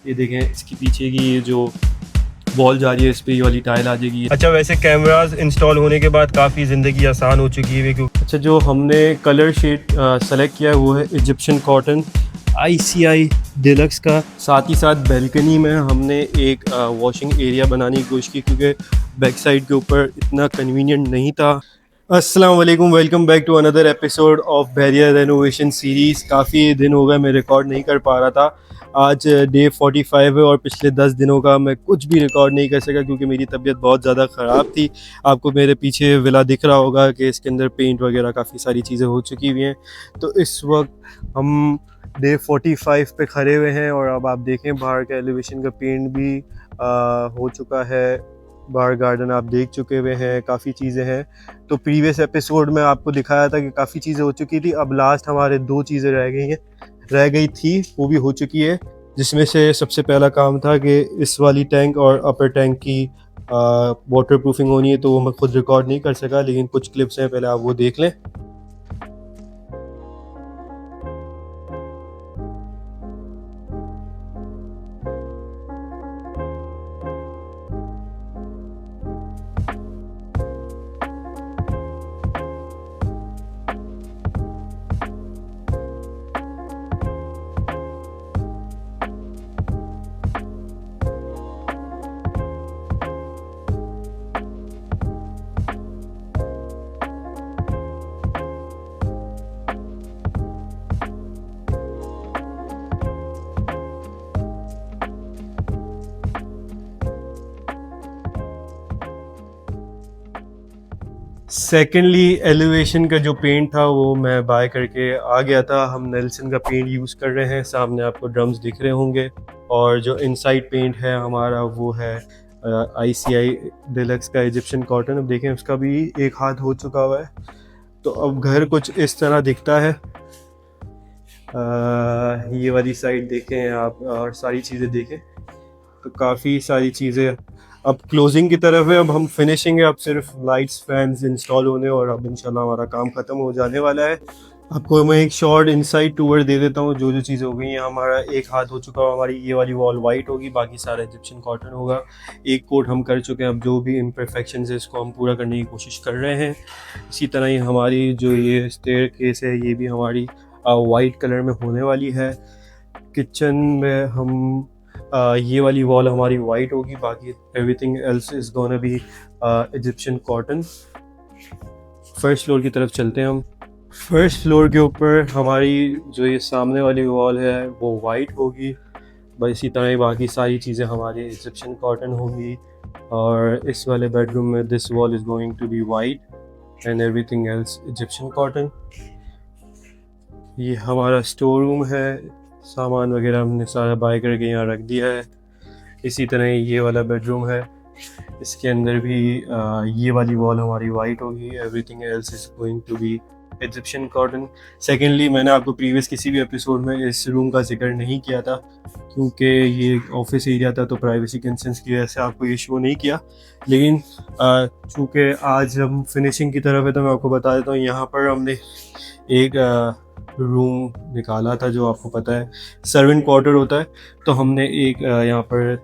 ये देखें, इसके पीछे की ये जो वॉल जा रही है इस पे ये वाली टाइल आ जाएगी। अच्छा, वैसे कैमरास इंस्टॉल होने के बाद काफ़ी ज़िंदगी आसान हो चुकी है क्योंकि अच्छा, जो हमने कलर शेड सेलेक्ट किया है वो है इजिप्शियन कॉटन ICI डिलक्स का। साथ ही साथ बैल्कनी में हमने एक वॉशिंग एरिया बनाने की कोशिश की क्योंकि बैक साइड के ऊपर इतना कन्वीनियंट नहीं था। अस्सलाम वालेकुम, welcome back to another episode of barrier renovation series. काफ़ी दिन हो गए मैं रिकॉर्ड नहीं कर पा रहा था। आज डे 45 है और पिछले 10 दिनों का मैं कुछ भी रिकॉर्ड नहीं कर सका क्योंकि मेरी तबीयत बहुत ज़्यादा ख़राब थी। आपको मेरे पीछे विला दिख रहा होगा कि इसके अंदर पेंट वगैरह काफ़ी सारी चीज़ें हो चुकी हुई हैं। तो इस वक्त हम डे 45 पे खड़े हुए हैं और अब आप देखें बाहर का एलिवेशन का पेंट भी हो चुका है। बाहर गार्डन आप देख चुके हुए हैं, काफ़ी चीज़ें हैं। तो प्रीवियस एपिसोड में आपको दिखाया था कि काफ़ी चीज़ें हो चुकी थी। अब लास्ट हमारे 2 चीज़ें रह गई थी, वो भी हो चुकी है। जिसमें से सबसे पहला काम था कि इस वाली टैंक और अपर टैंक की वाटर प्रूफिंग होनी है, तो वो मैं खुद रिकॉर्ड नहीं कर सका, लेकिन कुछ क्लिप्स हैं, पहले आप वो देख लें। सेकेंडली एलिवेशन का जो पेंट था वो मैं बाय करके आ गया था। हम नेल्सन का पेंट यूज़ कर रहे हैं, सामने आपको ड्रम्स दिख रहे होंगे। और जो इनसाइड पेंट है हमारा वो है ICI डिलक्स का इजिप्शियन कॉटन। अब देखें उसका भी एक हाथ हो चुका हुआ है। तो अब घर कुछ इस तरह दिखता है। ये वाली साइड देखें आप और सारी चीज़ें देखें तो काफ़ी सारी चीज़ें अब क्लोजिंग की तरफ है। अब हम फिनिशिंग है, अब सिर्फ लाइट्स फैंस इंस्टॉल होने और अब इंशाल्लाह हमारा काम ख़त्म हो जाने वाला है। आपको मैं एक शॉर्ट इनसाइड टूर दे देता हूँ। जो जो चीज़ें हो गई हैं, हमारा एक हाथ हो चुका है, हमारी ये वाली वॉल वाइट होगी, बाकी सारा इजिप्शियन कॉटन होगा। एक कोट हम कर चुके हैं, अब जो भी इम्परफेक्शन है इसको हम पूरा करने की कोशिश कर रहे हैं। इसी तरह ही हमारी जो ये स्टेयरकेस है ये भी हमारी वाइट कलर में होने वाली है। किचन में हम ये वाली वॉल हमारी वाइट होगी, बाकी everything else is gonna be Egyptian cotton. First floor की तरफ चलते हैं हम। फर्स्ट फ्लोर के ऊपर हमारी जो ये सामने वाली वॉल है वो वाइट होगी, बस इसी तरह ही बाकी सारी चीज़ें हमारी इजिप्शियन कॉटन होगी। और इस वाले बेडरूम में this wall is going to be white and everything else Egyptian cotton. ये हमारा स्टोर रूम है, सामान वगैरह हमने सारा बाय करके यहाँ रख दिया है। इसी तरह ये वाला बेडरूम है, इसके अंदर भी ये वाली वॉल हमारी वाइट होगी, everything else is going to be Egyptian cotton. Secondly, मैंने आपको प्रीवियस किसी भी एपिसोड में इस रूम का जिक्र नहीं किया था क्योंकि ये ऑफिस एरिया था, तो प्राइवेसी कंसर्न्स की वजह से आपको ये शो नहीं किया। लेकिन चूँकि आज हम फिनिशिंग की तरफ है तो मैं आपको बता देता हूँ, यहाँ पर हमने एक रूम निकाला था जो आपको पता है सर्वेंट क्वार्टर होता है। तो हमने एक यहाँ पर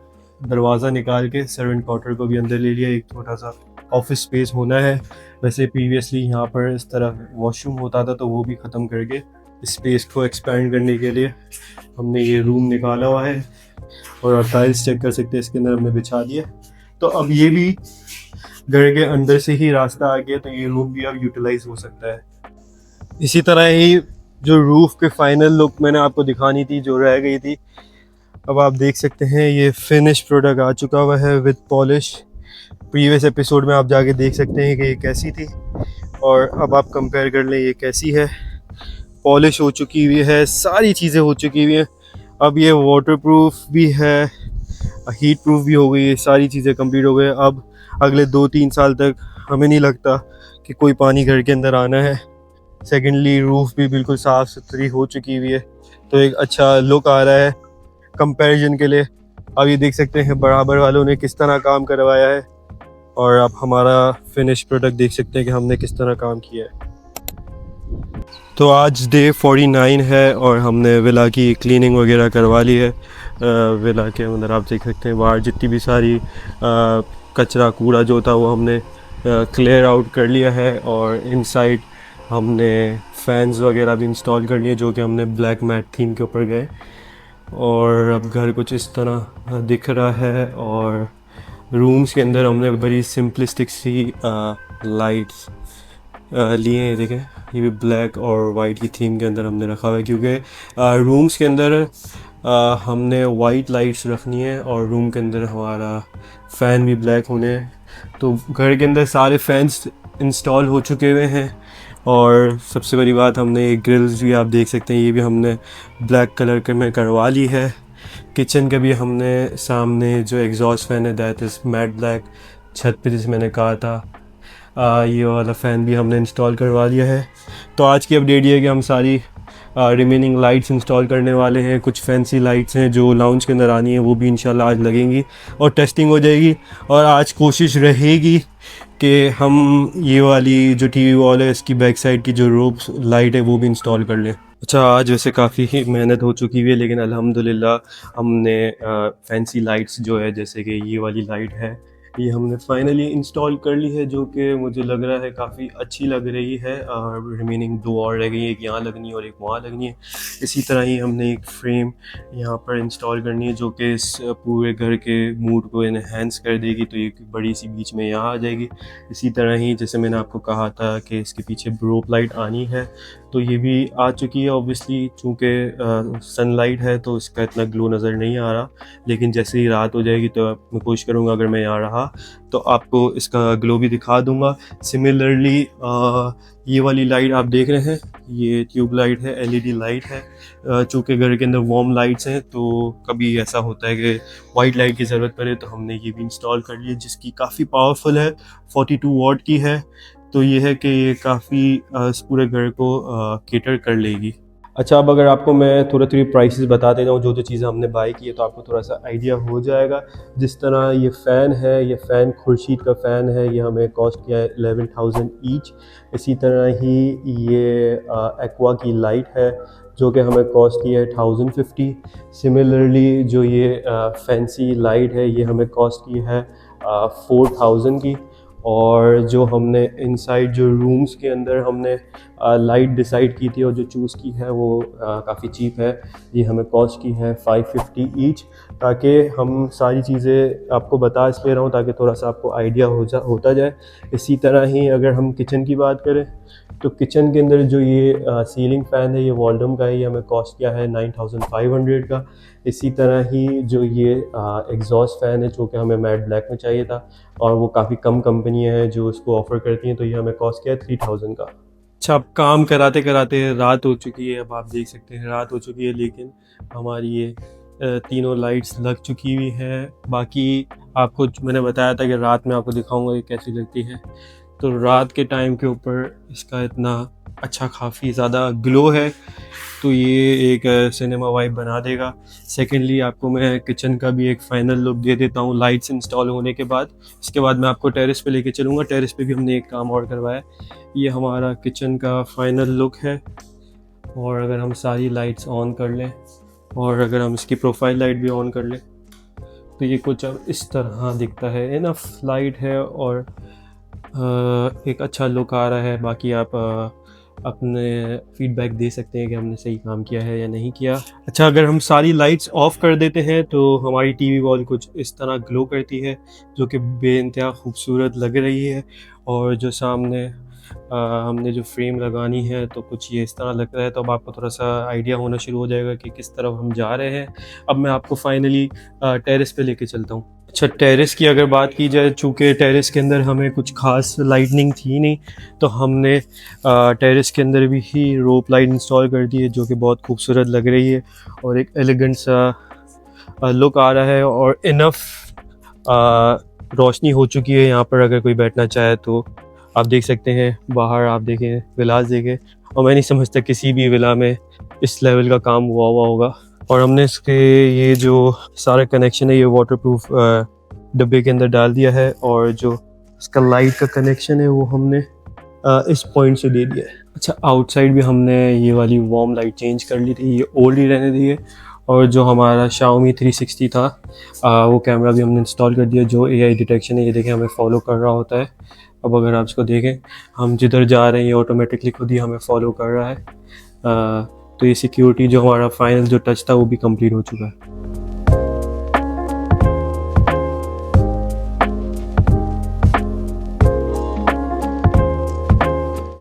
दरवाज़ा निकाल के सर्वेंट क्वार्टर को भी अंदर ले लिया। एक छोटा सा ऑफिस स्पेस होना है। वैसे प्रीवियसली यहाँ पर इस तरह वॉशरूम होता था, तो वो भी ख़त्म करके स्पेस को एक्सपेंड करने के लिए हमने ये रूम निकाला हुआ है। और आप टाइल्स चेक कर सकते हैं, इसके अंदर हमने बिछा दिया। तो अब ये भी घर के अंदर से ही रास्ता आ गया, तो ये रूम भी अब यूटिलाइज हो सकता है। इसी तरह ही जो रूफ़ के फाइनल लुक मैंने आपको दिखानी थी जो रह गई थी, अब आप देख सकते हैं ये फिनिश प्रोडक्ट आ चुका हुआ है विद पॉलिश। प्रीवियस एपिसोड में आप जाके देख सकते हैं कि ये कैसी थी और अब आप कंपेयर कर लें ये कैसी है। पॉलिश हो चुकी हुई है, सारी चीज़ें हो चुकी हुई हैं। अब ये वाटर प्रूफ भी है, हीट प्रूफ भी हो गई है, सारी चीज़ें कंप्लीट हो गई। अब अगले 2-3 साल तक हमें नहीं लगता कि कोई पानी घर के अंदर आना है। सेकेंडली, रूफ़ भी बिल्कुल साफ़ सुथरी हो चुकी हुई है, तो एक अच्छा लुक आ रहा है कंपैरिजन के लिए। अब ये देख सकते हैं बराबर वालों ने किस तरह काम करवाया है और आप हमारा फिनिश प्रोडक्ट देख सकते हैं कि हमने किस तरह काम किया है। तो आज डे 49 है और हमने विला की क्लीनिंग वगैरह करवा ली है। विला के अंदर आप देख सकते हैं बाहर जितनी भी सारी कचरा कूड़ा जो था वो हमने क्लियर आउट कर लिया है। और इनसाइड हमने फैंस वगैरह भी इंस्टॉल कर लिए जो कि हमने ब्लैक मैट थीम के ऊपर गए। और अब घर कुछ इस तरह दिख रहा है। और रूम्स के अंदर हमने बड़ी सिंपलिस्टिक सी लाइट्स लिए हैं। देखें ये भी ब्लैक और वाइट की थीम के अंदर हमने रखा हुआ है क्योंकि रूम्स के अंदर हमने वाइट लाइट्स रखनी है और रूम के अंदर हमारा फ़ैन भी ब्लैक होने हैं। तो घर के अंदर सारे फैंस इंस्टॉल हो चुके हुए हैं। और सबसे बड़ी बात हमने ये ग्रिल्स भी आप देख सकते हैं ये भी हमने ब्लैक कलर के में करवा ली है। किचन का भी हमने सामने जो एग्जॉस्ट फ़ैन है दैट इज़ मैट ब्लैक। छत पे जैसे मैंने कहा था ये वाला फ़ैन भी हमने इंस्टॉल करवा लिया है। तो आज की अपडेट ये है कि हम सारी रिमेनिंग लाइट्स इंस्टॉल करने वाले हैं। कुछ फैंसी लाइट्स हैं जो लाउंज के अंदर आनी है वो भी इंशाल्लाह आज लगेंगी और टेस्टिंग हो जाएगी। और आज कोशिश रहेगी कि हम ये वाली जो टीवी वॉल है इसकी बैक साइड की जो रोप लाइट है वो भी इंस्टॉल कर लें। अच्छा आज वैसे काफ़ी ही मेहनत हो चुकी हुई है लेकिन अल्हम्दुलिल्लाह हमने फैंसी लाइट्स जो है जैसे कि ये वाली लाइट है ये हमने फाइनली इंस्टॉल कर ली है जो कि मुझे लग रहा है काफ़ी अच्छी लग रही है। रिमेनिंग 2 और रह गई है, एक यहाँ लगनी है और एक वहाँ लगनी है। इसी तरह ही हमने एक फ्रेम यहाँ पर इंस्टॉल करनी है जो कि इस पूरे घर के मूड को इन्हेंस कर देगी। तो एक बड़ी सी बीच में यहाँ आ जाएगी। इसी तरह ही जैसे मैंने आपको कहा था कि इसके पीछे रोप लाइट आनी है तो ये भी आ चुकी है। ऑब्वियसली चूँकि सनलाइट है तो इसका इतना ग्लो नज़र नहीं आ रहा लेकिन जैसे ही रात हो जाएगी तो मैं कोशिश करूँगा अगर मैं यहाँ रहा तो आपको इसका ग्लो भी दिखा दूँगा। सिमिलरली ये वाली लाइट आप देख रहे हैं ये ट्यूब लाइट है, एलईडी लाइट है। चूँकि घर के अंदर वार्म लाइट्स हैं तो कभी ऐसा होता है कि वाइट लाइट की ज़रूरत पड़े तो हमने ये भी इंस्टॉल कर ली है जिसकी काफ़ी पावरफुल है, 42 वॉट की है। तो ये है कि ये काफ़ी इस पूरे घर को केटर कर लेगी। अच्छा अब अगर आपको मैं थोड़ी प्राइसेस बता देता हूँ जो चीज़ें हमने बाय की है तो आपको थोड़ा सा आइडिया हो जाएगा। जिस तरह ये फ़ैन है ये फ़ैन खुर्शीद का फ़ैन है ये हमें कॉस्ट किया है 11,000 ईच। इसी तरह ही ये एक्वा की लाइट है जो कि हमें कॉस्ट की है 1050। सिमिलरली जो ये फैंसी लाइट है ये हमें कॉस्ट की है 4000 की। और जो हमने इनसाइड जो रूम्स के अंदर हमने लाइट डिसाइड की थी और जो चूज़ की है वो काफ़ी चीप है। ये हमें कॉस्ट की है 550 ईच। ताकि हम सारी चीज़ें आपको बता इसलिए रहा हूँ ताकि थोड़ा सा आपको आइडिया होता जाए। इसी तरह ही अगर हम किचन की बात करें तो किचन के अंदर जो ये सीलिंग फ़ैन है ये वॉल्डम का है ये हमें कॉस्ट किया है 9500 का। इसी तरह ही जो ये एग्जॉस्ट फ़ैन है जो कि हमें मैट ब्लैक में चाहिए था और वो काफ़ी कम कंपनियां हैं जो उसको ऑफ़र करती हैं तो ये हमें कॉस्ट किया है 3000 का। अच्छा अब काम कराते कराते रात हो चुकी है। अब आप देख सकते हैं रात हो चुकी है लेकिन हमारी ये तीनों लाइट्स लग चुकी हुई है। बाकी आपको मैंने बताया था कि रात में आपको दिखाऊंगा ये कैसी लगती है। तो रात के टाइम के ऊपर इसका इतना अच्छा काफ़ी ज़्यादा ग्लो है तो ये एक सिनेमा वाइब बना देगा। सेकेंडली आपको मैं किचन का भी एक फ़ाइनल लुक दे देता हूँ लाइट्स इंस्टॉल होने के बाद। इसके बाद मैं आपको टेरेस पे लेके चलूँगा। टेरेस पे भी हमने एक काम और करवाया। ये हमारा किचन का फ़ाइनल लुक है। और अगर हम सारी लाइट्स ऑन कर लें और अगर हम इसकी प्रोफाइल लाइट भी ऑन कर लें तो ये कुछ अब इस तरह दिखता है। इनफ लाइट है और एक अच्छा लुक आ रहा है। बाकी आप अपने फीडबैक दे सकते हैं कि हमने सही काम किया है या नहीं किया। अच्छा अगर हम सारी लाइट्स ऑफ़ कर देते हैं तो हमारी टीवी वॉल कुछ इस तरह ग्लो करती है जो कि बेइंतहा खूबसूरत लग रही है। और जो सामने हमने जो फ्रेम लगानी है तो कुछ ये इस तरह लग रहा है। तो अब आपको थोड़ा सा आइडिया होना शुरू हो जाएगा कि किस तरफ हम जा रहे हैं। अब मैं आपको फाइनली टेरेस पे लेके चलता हूँ। अच्छा टेरेस की अगर बात की जाए चूँकि टेरेस के अंदर हमें कुछ खास लाइटनिंग थी नहीं तो हमने टेरेस के अंदर भी ही रोप लाइट इंस्टॉल कर दी है जो कि बहुत खूबसूरत लग रही है और एक एलिगेंट सा लुक आ रहा है। और इनफ रोशनी हो चुकी है यहाँ पर अगर कोई बैठना चाहे तो आप देख सकते हैं। बाहर आप देखें विलास देखें और मैं नहीं समझता किसी भी विला में इस लेवल का काम हुआ होगा। और हमने इसके ये जो सारा कनेक्शन है ये वाटरप्रूफ डब्बे के अंदर डाल दिया है और जो इसका लाइट का कनेक्शन है वो हमने इस पॉइंट से दे दिया है। अच्छा आउटसाइड भी हमने ये वाली वार्म लाइट चेंज कर ली थी, ये ओल्ड ही रहने दी है और जो हमारा Xiaomi 360 था वो कैमरा भी हमने इंस्टॉल कर दिया, जो AI डिटेक्शन है, ये देखें हमें फॉलो कर रहा होता है। अब अगर आप इसको देखें, हम जिधर जा रहे हैं ये ऑटोमेटिकली खुद ही हमें फॉलो कर रहा है। तो ये सिक्योरिटी जो हमारा फाइनल जो टच था वो भी कंप्लीट हो चुका है।